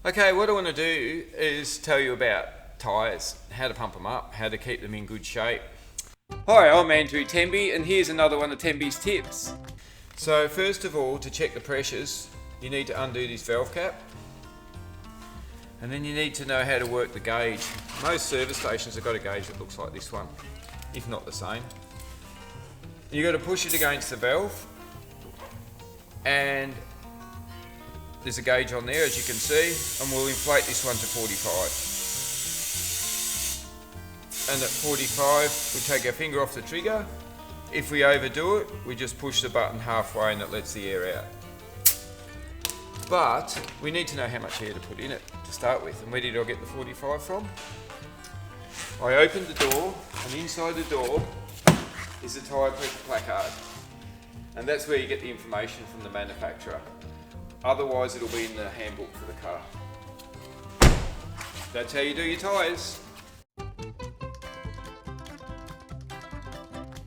Okay, what I want to do is tell you about tyres, how to pump them up, how to keep them in good shape. Hi, I'm Andrew Temby, and here's another one of Temby's tips. So first of all, to check the pressures, you need to undo this valve cap, and then you need to know how to work the gauge. Most service stations have got a gauge that looks like this one, if not the same. You've got to push it against the valve, and there's a gauge on there, as you can see, and we'll inflate this one to 45. And at 45, we take our finger off the trigger. If we overdo it, we just push the button halfway and it lets the air out. But we need to know how much air to put in it to start with. And where did I get the 45 from? I opened the door, and inside the door is a tyre pressure placard. And that's where you get the information from the manufacturer. Otherwise, it'll be in the handbook for the car. That's how you do your tyres.